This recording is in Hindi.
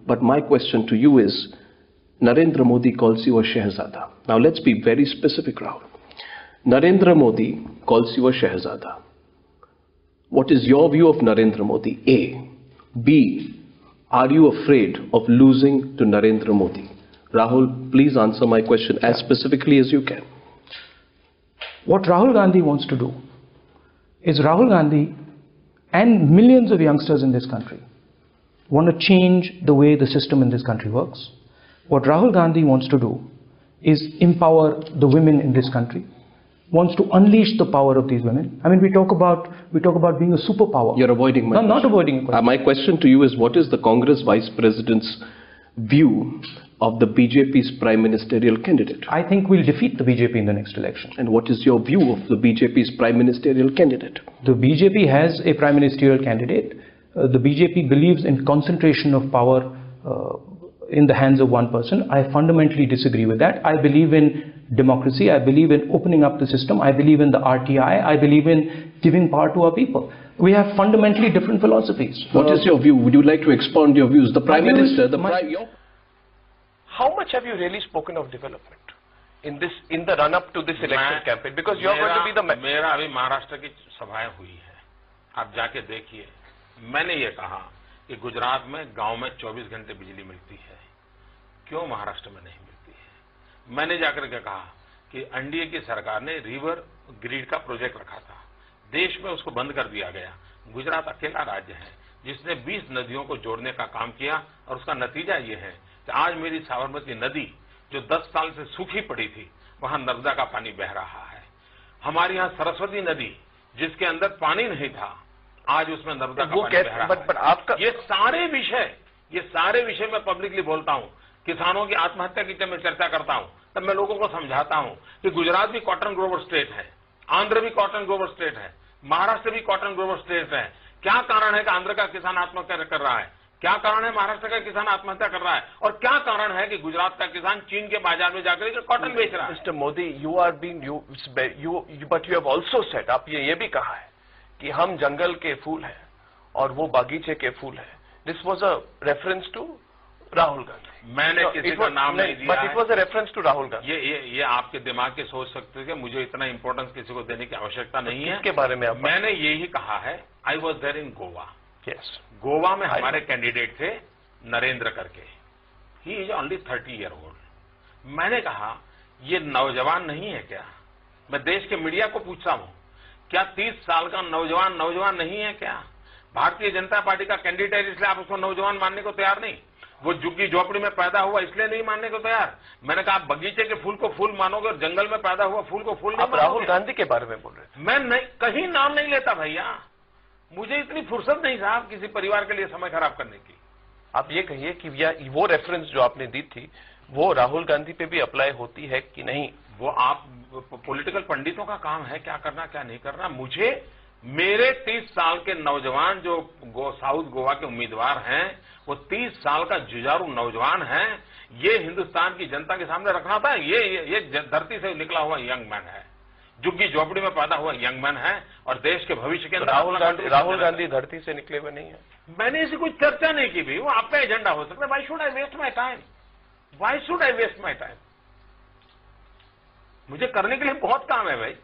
But my question to you is, Narendra Modi calls you a Shehzada. Now let's be very specific, Rahul. Narendra Modi calls you a Shehzada. What is your view of Narendra Modi? A. B. Are you afraid of losing to Narendra Modi? Rahul, please answer my question as specifically as you can. What Rahul Gandhi wants to do is Rahul Gandhi and millions of youngsters in this country want to change the way the system in this country works. What Rahul Gandhi wants to do is empower the women in this country, wants to unleash the power of these women. I mean, we talk about being a superpower. You're avoiding my question. No, not avoiding a question. My question to you is, what is the Congress Vice President's view of the BJP's prime ministerial candidate? I think we'll defeat the BJP in the next election. And what is your view of the BJP's prime ministerial candidate? The BJP has a prime ministerial candidate. The BJP believes in concentration of power in the hands of one person. I fundamentally disagree with that. I believe in democracy. I believe in opening up the system. I believe in the RTI. I believe in giving power to our people. We have fundamentally different philosophies. What is your view? Would you like to expound your views? The Prime Minister, How much have you really spoken of development in the run-up to this election campaign? Because you are going to be the... मेरा अभी महाराष्ट्र की सभाएं हुई है, आप जाके देखिए. मैंने ये कहा कि गुजरात में गांव में 24 घंटे बिजली मिलती है, क्यों महाराष्ट्र में नहीं मिलती है? मैंने जाकर के कहा कि एनडीए की सरकार ने रिवर ग्रिड का प्रोजेक्ट रखा था, देश में उसको बंद कर दिया गया. गुजरात अकेला राज्य है जिसने 20 नदियों को जोड़ने का काम किया और उसका नतीजा ये है कि आज मेरी साबरमती नदी जो 10 साल से सूखी पड़ी थी, वहां नर्मदा का पानी बह रहा है. हमारे यहाँ सरस्वती नदी जिसके अंदर पानी नहीं था, आज उसमें नर्मदा का पानी बह रहा है. ये सारे विषय मैं पब्लिकली बोलता हूं. किसानों की आत्महत्या की जब मैं चर्चा करता हूं तब मैं लोगों को समझाता हूं कि गुजरात भी कॉटन ग्रोवर स्टेट है, आंध्र भी कॉटन ग्रोवर स्टेट है, महाराष्ट्र भी कॉटन ग्रोवर स्टेट है. क्या कारण है कि आंध्र का किसान आत्महत्या कर रहा है? क्या कारण है महाराष्ट्र का किसान आत्महत्या कर रहा है? और क्या कारण है कि गुजरात का किसान चीन के बाजार में जाकर के कॉटन बेच रहा है? Mister Modi, but you have also said, आप ये भी कहा है कि हम जंगल के फूल हैं और वो बागीचे के फूल हैं. This was a reference to Rahul Gandhi. मैंने किसी का नाम नहीं दिया, but it was a reference to Rahul Gandhi. ये आपके दिमाग के सोच सकते हैं कि मुझे इतना इंपॉर्टेंस किसी को देने की आवश्यकता नहीं है. इसके बारे में मैंने यही कहा है. I was there in Goa. Yes, Goa में हमारे कैंडिडेट थे नरेंद्र करके. He is only 30 year old. मैंने कहा ये नौजवान नहीं है क्या? मैं देश के मीडिया को पूछता हूं, क्या 30 साल का नौजवान नहीं है क्या? भारतीय जनता पार्टी का कैंडिडेट, इसलिए आप उसको नौजवान मानने को तैयार नहीं? वो झुग्गी झोपड़ी में पैदा हुआ इसलिए नहीं मानने को तैयार? मैंने कहा आप बगीचे के फूल को फूल मानोगे और जंगल में पैदा हुआ फूल को फूल नहीं मानोगे? राहुल गांधी के बारे में बोल रहे थे. मैं नहीं, कहीं नाम नहीं लेता भैया. मुझे इतनी फुर्सत नहीं साहब किसी परिवार के लिए समय खराब करने की. आप ये कहिए कि वो रेफरेंस जो आपने दी थी वो राहुल गांधी पे भी अप्लाई होती है कि नहीं? वो आप पॉलिटिकल पंडितों का काम है क्या करना क्या नहीं करना. मुझे मेरे 30 साल के नौजवान जो साउथ गोवा के उम्मीदवार हैं, वो 30 साल का जुझारू नौजवान है. ये हिंदुस्तान की जनता के सामने रखना था. ये धरती से निकला हुआ यंग मैन है, झुग्गी झोपड़ी में पैदा हुआ यंग मैन है और देश के भविष्य के अंदर. राहुल गांधी धरती से निकले हुए नहीं है. मैंने ऐसी कोई चर्चा नहीं की भी. वो आपका एजेंडा हो सकता है. Why should I waste my time? Why should I waste my time? मुझे करने के लिए बहुत काम है भाई.